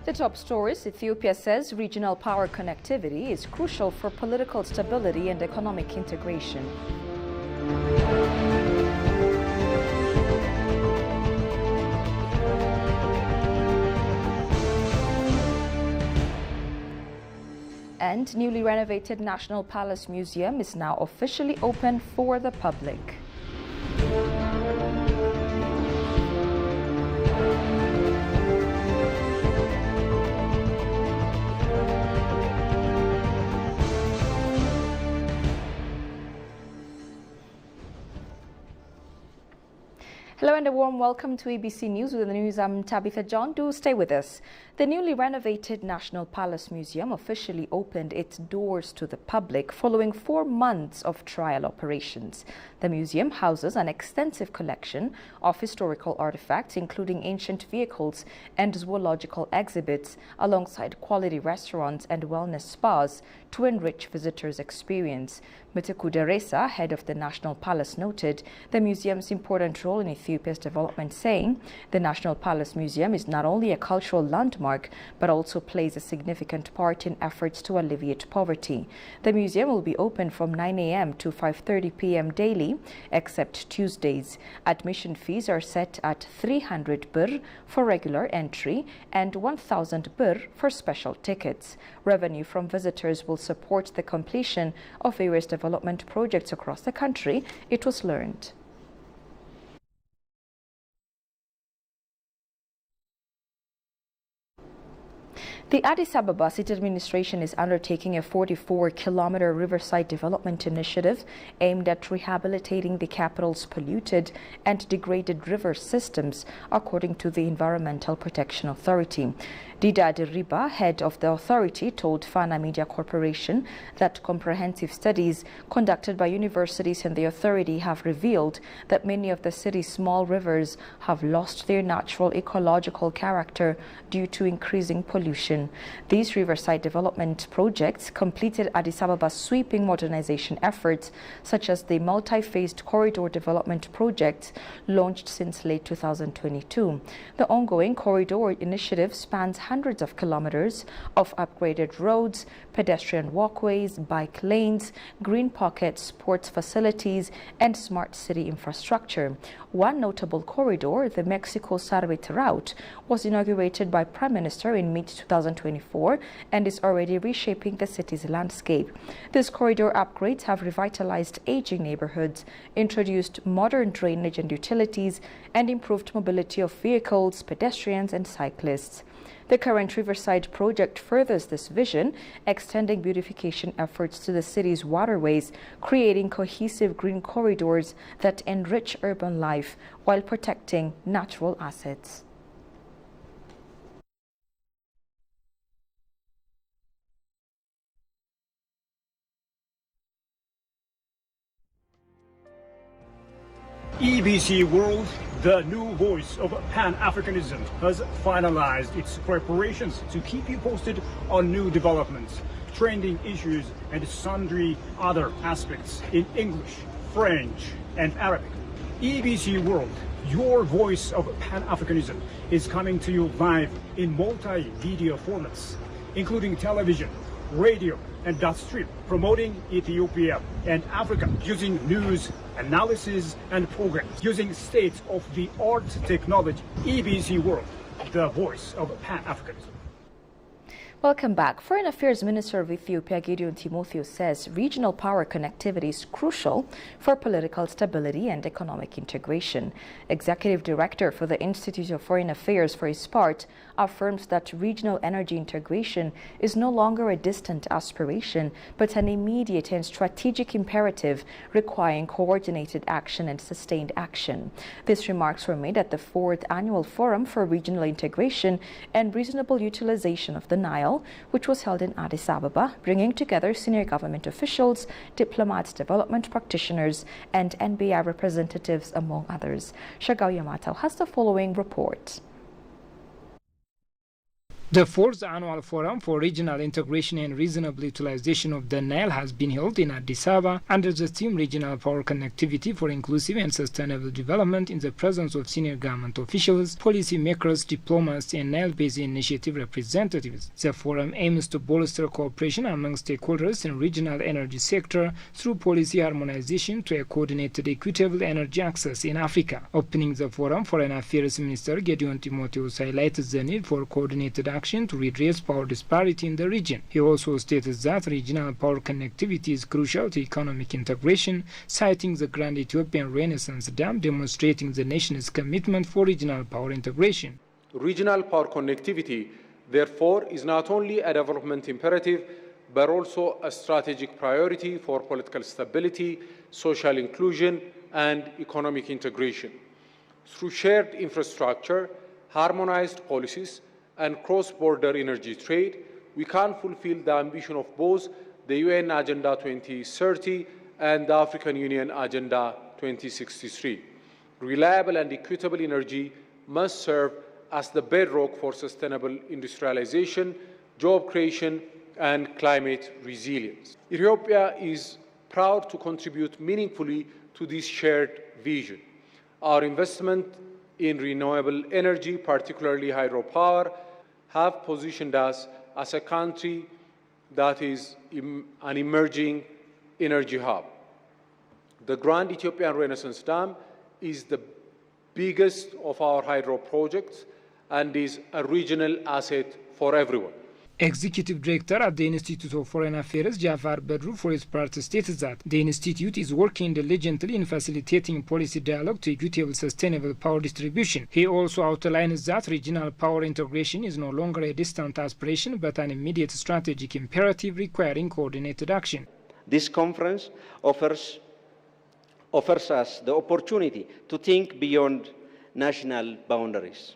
The top stories: Ethiopia says regional power connectivity is crucial for political stability and economic integration. And newly renovated National Palace Museum is now officially open for the public. Hello and a warm welcome to ABC News. With the news, I'm Tabitha John. Do stay with us. The newly renovated National Palace Museum officially opened its doors to the public following 4 months of trial operations. The museum houses an extensive collection of historical artifacts, including ancient vehicles and zoological exhibits, alongside quality restaurants and wellness spas to enrich visitors' experience. Mitiku Deresa, head of the National Palace, noted the museum's important role in Ethiopia's development, saying the National Palace Museum is not only a cultural landmark but also plays a significant part in efforts to alleviate poverty. The museum will be open from 9 a.m. to 5:30 p.m. daily, except Tuesdays. Admission fees are set at 300 birr for regular entry and 1,000 birr for special tickets. Revenue from visitors will support the completion of various development projects across the country, it was learned. The Addis Ababa City Administration is undertaking a 44-kilometer Riverside development initiative aimed at rehabilitating the capital's polluted and degraded river systems, according to the Environmental Protection Authority. Dida Deriba, head of the authority, told Fana Media Corporation that comprehensive studies conducted by universities and the authority have revealed that many of the city's small rivers have lost their natural ecological character due to increasing pollution. These Riverside development projects completed Addis Ababa's sweeping modernization efforts, such as the multi-phased corridor development project launched since late 2022. The ongoing corridor initiative spans hundreds of kilometers of upgraded roads, pedestrian walkways, bike lanes, green pockets, sports facilities, and smart city infrastructure. One notable corridor, the Mexico-Sarbet route, was inaugurated by Prime Minister in mid-2024 and is already reshaping the city's landscape. These corridor upgrades have revitalized aging neighborhoods, introduced modern drainage and utilities, and improved mobility of vehicles, pedestrians, and cyclists. The current Riverside project furthers this vision, extending beautification efforts to the city's waterways, creating cohesive green corridors that enrich urban life while protecting natural assets. EBC World, the new voice of Pan-Africanism, has finalized its preparations to keep you posted on new developments, trending issues, and sundry other aspects in English, French, and Arabic. EBC World, your voice of Pan-Africanism, is coming to you live in multimedia formats, including television, radio, and dot strip, promoting Ethiopia and Africa using news, analysis, and programs using state-of-the-art technology. EBC World, the voice of Pan-Africanism. Welcome back. Foreign Affairs Minister of Ethiopia, Gideon Timotheou, says regional power connectivity is crucial for political stability and economic integration. Executive Director for the Institute of Foreign Affairs, for his part, affirms that regional energy integration is no longer a distant aspiration, but an immediate and strategic imperative requiring coordinated action and sustained action. These remarks were made at the 4th Annual Forum for Regional Integration and Reasonable Utilization of the Nile, which was held in Addis Ababa, bringing together senior government officials, diplomats, development practitioners, and NBI representatives, among others. Shagao Yamato has the following report. The fourth annual Forum for Regional Integration and Reasonable Utilization of the Nile has been held in Addis Ababa under the theme Regional Power Connectivity for Inclusive and Sustainable Development in the presence of senior government officials, policymakers, diplomats, and Nile Basin Initiative representatives. The forum aims to bolster cooperation among stakeholders in regional energy sector through policy harmonization to a coordinated equitable energy access in Africa. Opening the forum, Foreign Affairs Minister Gideon Timotheus highlighted the need for coordinated action to redress power disparity in the region. He also stated that regional power connectivity is crucial to economic integration, citing the Grand Ethiopian Renaissance Dam demonstrating the nation's commitment for regional power integration. Regional power connectivity, therefore, is not only a development imperative, but also a strategic priority for political stability, social inclusion, and economic integration. Through shared infrastructure, harmonized policies, and cross-border energy trade, we can fulfill the ambition of both the UN Agenda 2030 and the African Union Agenda 2063. Reliable and equitable energy must serve as the bedrock for sustainable industrialization, job creation, and climate resilience. Ethiopia is proud to contribute meaningfully to this shared vision. Our investment in renewable energy, particularly hydropower, have positioned us as a country that is an emerging energy hub. The Grand Ethiopian Renaissance Dam is the biggest of our hydro projects and is a regional asset for everyone. Executive Director at the Institute of Foreign Affairs, Jafar Bedru, for his part, stated that the Institute is working diligently in facilitating policy dialogue to equitable sustainable power distribution. He also outlines that regional power integration is no longer a distant aspiration but an immediate strategic imperative requiring coordinated action. This conference offers us the opportunity to think beyond national boundaries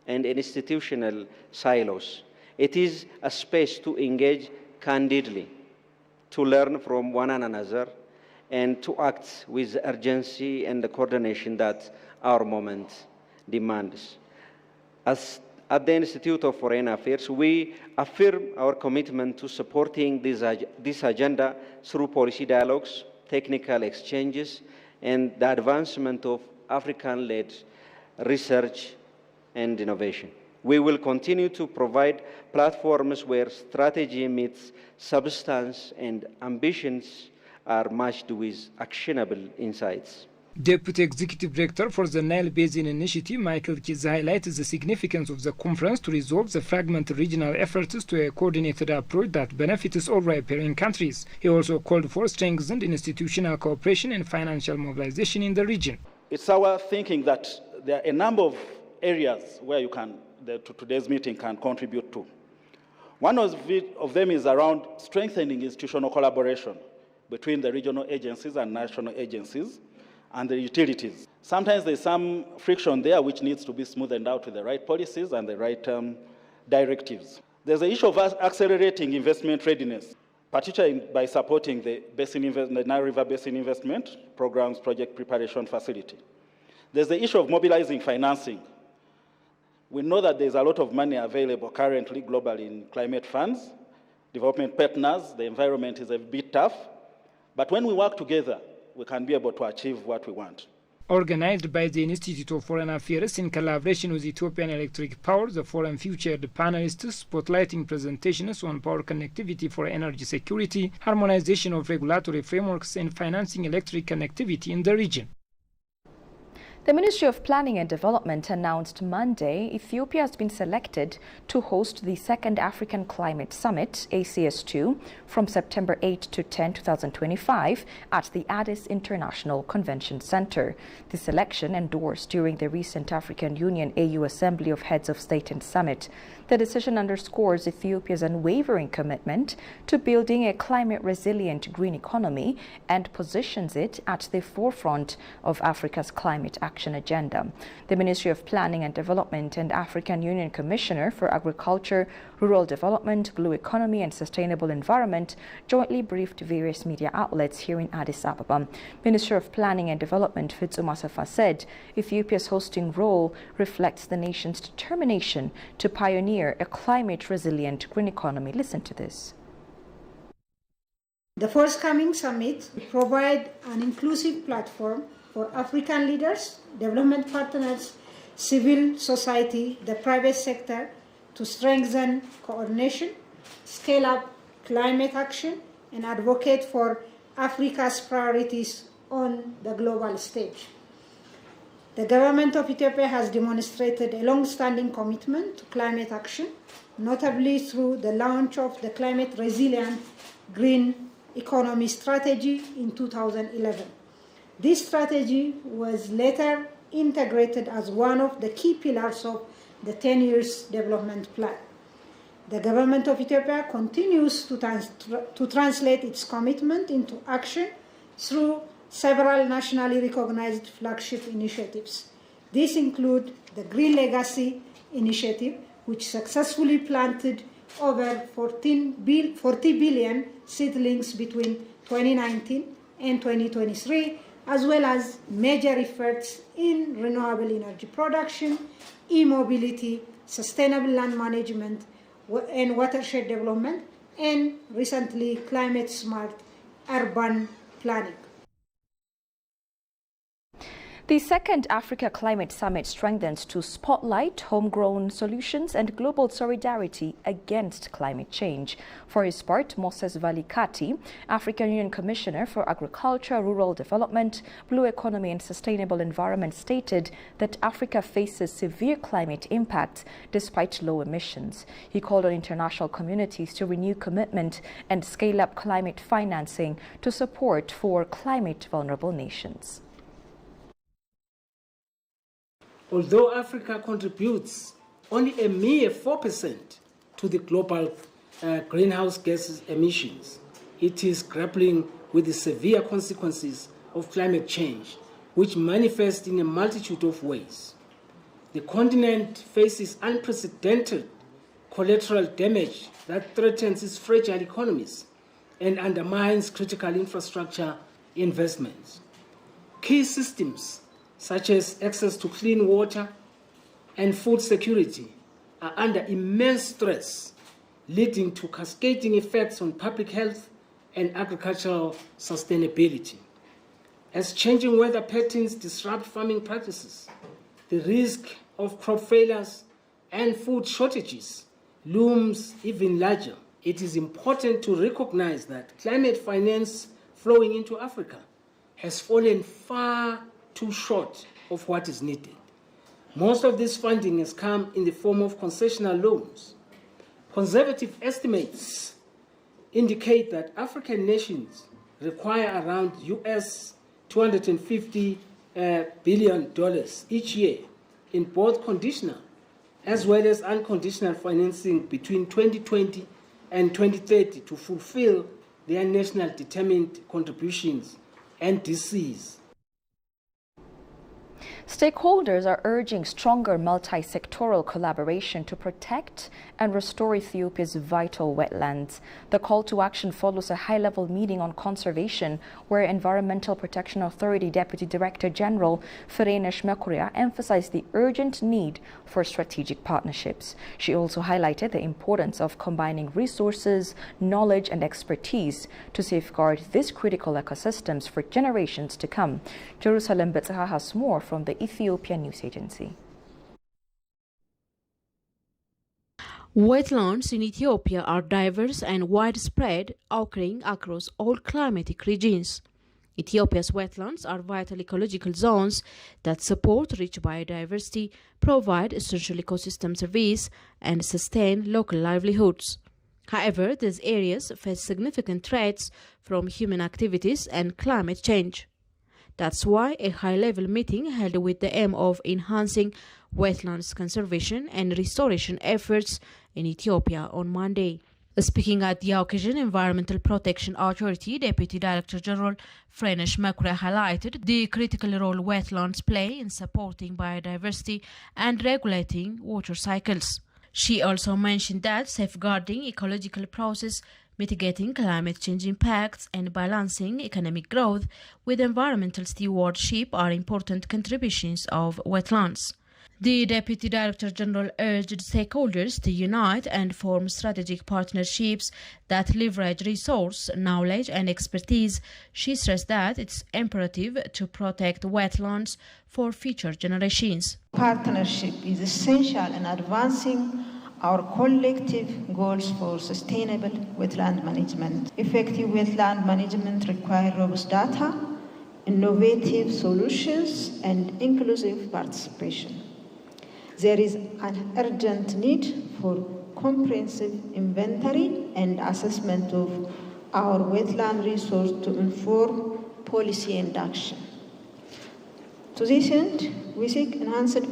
and institutional silos. It is a space to engage candidly, to learn from one another, and to act with the urgency and the coordination that our moment demands. At the Institute of Foreign Affairs, we affirm our commitment to supporting this agenda through policy dialogues, technical exchanges, and the advancement of African-led research and innovation. We will continue to provide platforms where strategy meets substance and ambitions are matched with actionable insights. Deputy Executive Director for the Nile Basin Initiative, Michael Kiza, highlighted the significance of the conference to resolve the fragmented regional efforts to a coordinated approach that benefits all riparian countries. He also called for strengthened institutional cooperation and financial mobilization in the region. It's our thinking that there are a number of areas where today's meeting can contribute to. One of them is around strengthening institutional collaboration between the regional agencies and national agencies and the utilities. Sometimes there's some friction there which needs to be smoothed out with the right policies and the right directives. There's the issue of accelerating investment readiness, particularly by supporting the Nile River Basin Investment Program's Project Preparation Facility. There's the issue of mobilizing financing. We know that there's a lot of money available currently globally in climate funds, development partners. The environment is a bit tough, but when we work together, we can be able to achieve what we want. Organized by the Institute of Foreign Affairs in collaboration with Ethiopian Electric Power, the forum featured panelists spotlighting presentations on power connectivity for energy security, harmonization of regulatory frameworks, and financing electric connectivity in the region. The Ministry of Planning and Development announced Monday Ethiopia has been selected to host the Second African Climate Summit, ACS2, from September 8 to 10, 2025 at the Addis International Convention Center. The selection endorsed during the recent African Union AU Assembly of Heads of State and Summit. The decision underscores Ethiopia's unwavering commitment to building a climate-resilient green economy and positions it at the forefront of Africa's climate action Action Agenda. The Ministry of Planning and Development and African Union Commissioner for Agriculture, Rural Development, Blue Economy and Sustainable Environment jointly briefed various media outlets here in Addis Ababa. Minister of Planning and Development Fitzu Masafa said Ethiopia's hosting role reflects the nation's determination to pioneer a climate-resilient green economy. Listen to this. The forthcoming summit will provide an inclusive platform for African leaders, development partners, civil society, the private sector to strengthen coordination, scale up climate action, and advocate for Africa's priorities on the global stage. The government of Ethiopia has demonstrated a long-standing commitment to climate action, notably through the launch of the Climate Resilient Green Economy Strategy in 2011. This strategy was later integrated as one of the key pillars of the 10 years development plan. The government of Ethiopia continues to translate its commitment into action through several nationally recognized flagship initiatives. These include the Green Legacy Initiative, which successfully planted over 40 billion seedlings between 2019 and 2023, as well as major efforts in renewable energy production, e-mobility, sustainable land management, and watershed development, and recently climate-smart urban planning. The second Africa Climate Summit strengthens to spotlight homegrown solutions and global solidarity against climate change. For his part, Moses Valikati, African Union Commissioner for Agriculture, Rural Development, Blue Economy and Sustainable Environment, stated that Africa faces severe climate impacts despite low emissions. He called on international communities to renew commitment and scale up climate financing to support for climate-vulnerable nations. Although Africa contributes only a mere 4% to the global greenhouse gas emissions, it is grappling with the severe consequences of climate change, which manifest in a multitude of ways. The continent faces unprecedented collateral damage that threatens its fragile economies and undermines critical infrastructure investments. Key systems such as access to clean water and food security are under immense stress, leading to cascading effects on public health and agricultural sustainability. As changing weather patterns disrupt farming practices, the risk of crop failures and food shortages looms even larger. It is important to recognize that climate finance flowing into Africa has fallen far too short of what is needed. Most of this funding has come in the form of concessional loans. Conservative estimates indicate that African nations require around US $250 billion each year in both conditional as well as unconditional financing between 2020 and 2030 to fulfill their national determined contributions and DCs. Stakeholders are urging stronger multi-sectoral collaboration to protect and restore Ethiopia's vital wetlands. The call to action follows a high-level meeting on conservation where Environmental Protection Authority Deputy Director General Ferenesh Mekuria emphasized the urgent need for strategic partnerships. She also highlighted the importance of combining resources, knowledge and expertise to safeguard these critical ecosystems for generations to come. Jerusalem Betzaha has more from the Ethiopian News Agency. Wetlands in Ethiopia are diverse and widespread, occurring across all climatic regions. Ethiopia's wetlands are vital ecological zones that support rich biodiversity, provide essential ecosystem service, and sustain local livelihoods. However, these areas face significant threats from human activities and climate change. That's why a high-level meeting held with the aim of enhancing wetlands conservation and restoration efforts in Ethiopia on Monday. Speaking at the occasion, Environmental Protection Authority Deputy Director General Frenesh Makure highlighted the critical role wetlands play in supporting biodiversity and regulating water cycles. She also mentioned that safeguarding ecological process, mitigating climate change impacts, and balancing economic growth with environmental stewardship are important contributions of wetlands. The Deputy Director General urged stakeholders to unite and form strategic partnerships that leverage resource, knowledge, and expertise. She stressed that it's imperative to protect wetlands for future generations. Partnership is essential in advancing our collective goals for sustainable wetland management. Effective wetland management requires robust data, innovative solutions, and inclusive participation. There is an urgent need for comprehensive inventory and assessment of our wetland resource to inform policy and action. To this end, we seek enhanced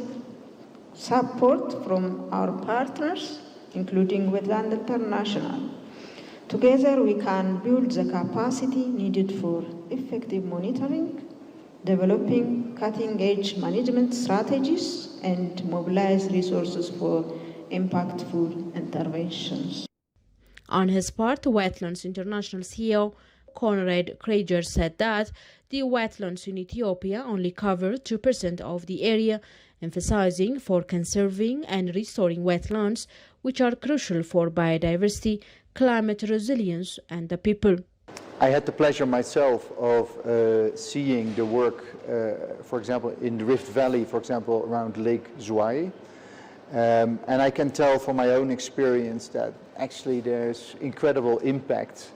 support from our partners, including Wetland International. Together, we can build the capacity needed for effective monitoring, developing cutting-edge management strategies, and mobilize resources for impactful interventions. On his part, Wetlands International CEO Conrad Krager said that the wetlands in Ethiopia only cover 2% of the area, emphasizing for conserving and restoring wetlands, which are crucial for biodiversity, climate resilience, and the people. I had the pleasure myself of seeing the work, for example, in the Rift Valley, for example, around Lake Zhuai. And I can tell from my own experience that actually there's incredible impact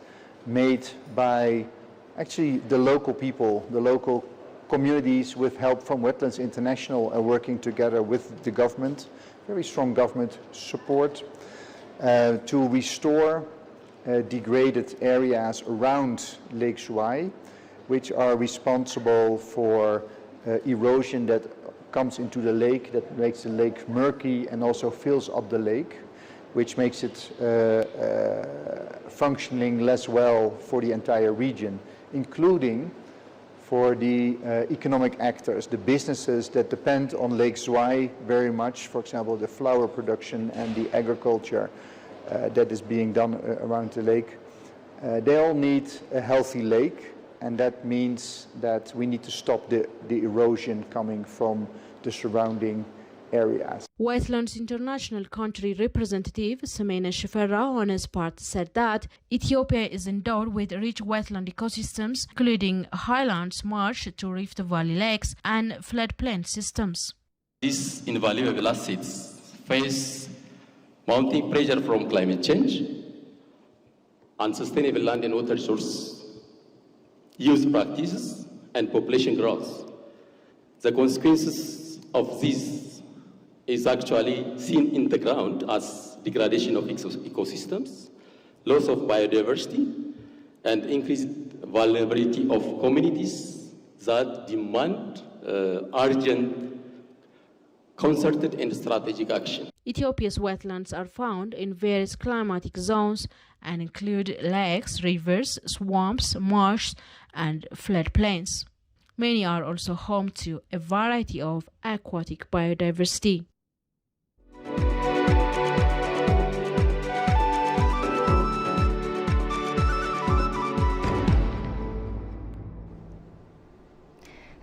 made by actually the local people, the local communities, with help from Wetlands International and working together with the government, very strong government support, to restore degraded areas around Lake Zhuai, which are responsible for erosion that comes into the lake, that makes the lake murky and also fills up the lake, which makes it functioning less well for the entire region, including for the economic actors, the businesses that depend on Lake Zhuai very much, for example, the flower production and the agriculture that is being done around the lake. They all need a healthy lake, and that means that we need to stop the erosion coming from the surrounding areas. Wetlands International country representative Semena Shifera on his part said that Ethiopia is endowed with rich wetland ecosystems, including highlands, marsh to Rift Valley lakes, and floodplain systems. These invaluable assets face mounting pressure from climate change, unsustainable land and water resource use practices, and population growth. The consequences of this is actually seen in the ground as degradation of ecosystems, loss of biodiversity, and increased vulnerability of communities that demand urgent, concerted and strategic action. Ethiopia's wetlands are found in various climatic zones and include lakes, rivers, swamps, marshes, and floodplains. Many are also home to a variety of aquatic biodiversity.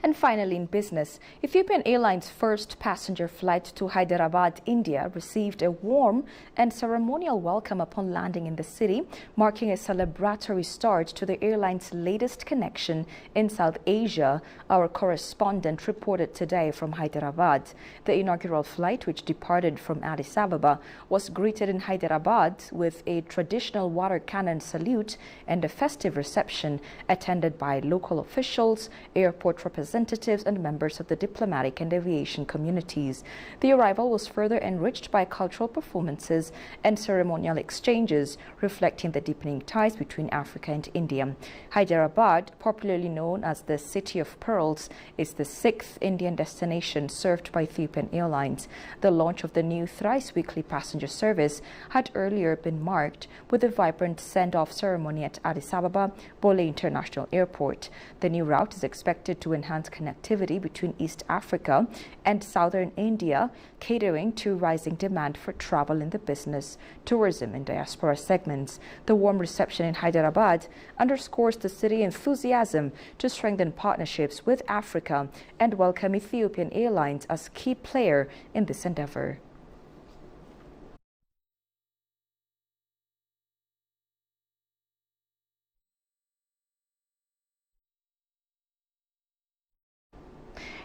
And finally, in business, Ethiopian Airlines' first passenger flight to Hyderabad, India, received a warm and ceremonial welcome upon landing in the city, marking a celebratory start to the airline's latest connection in South Asia. Our correspondent reported today from Hyderabad. The inaugural flight, which departed from Addis Ababa, was greeted in Hyderabad with a traditional water cannon salute and a festive reception attended by local officials, airport representatives, representatives and members of the diplomatic and aviation communities. The arrival was further enriched by cultural performances and ceremonial exchanges, reflecting the deepening ties between Africa and India. Hyderabad, popularly known as the City of Pearls, is the 6th Indian destination served by Ethiopian Airlines. The launch of the new thrice-weekly passenger service had earlier been marked with a vibrant send-off ceremony at Addis Ababa Bole International Airport. The new route is expected to enhance connectivity between East Africa and southern India, catering to rising demand for travel in the business, tourism and diaspora segments. The warm reception in Hyderabad underscores the city's enthusiasm to strengthen partnerships with Africa and welcome Ethiopian Airlines as key player in this endeavor.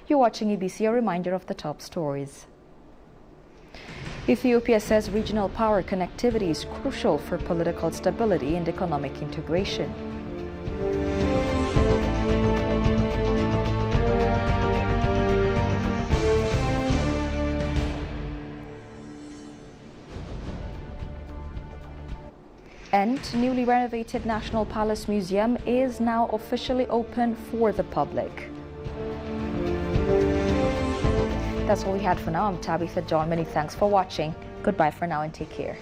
You're watching ABC, a reminder of the top stories. Ethiopia says regional power connectivity is crucial for political stability and economic integration. And newly renovated National Palace Museum is now officially open for the public. That's all we had for now. I'm Tabitha John. Many thanks for watching. Goodbye for now and take care.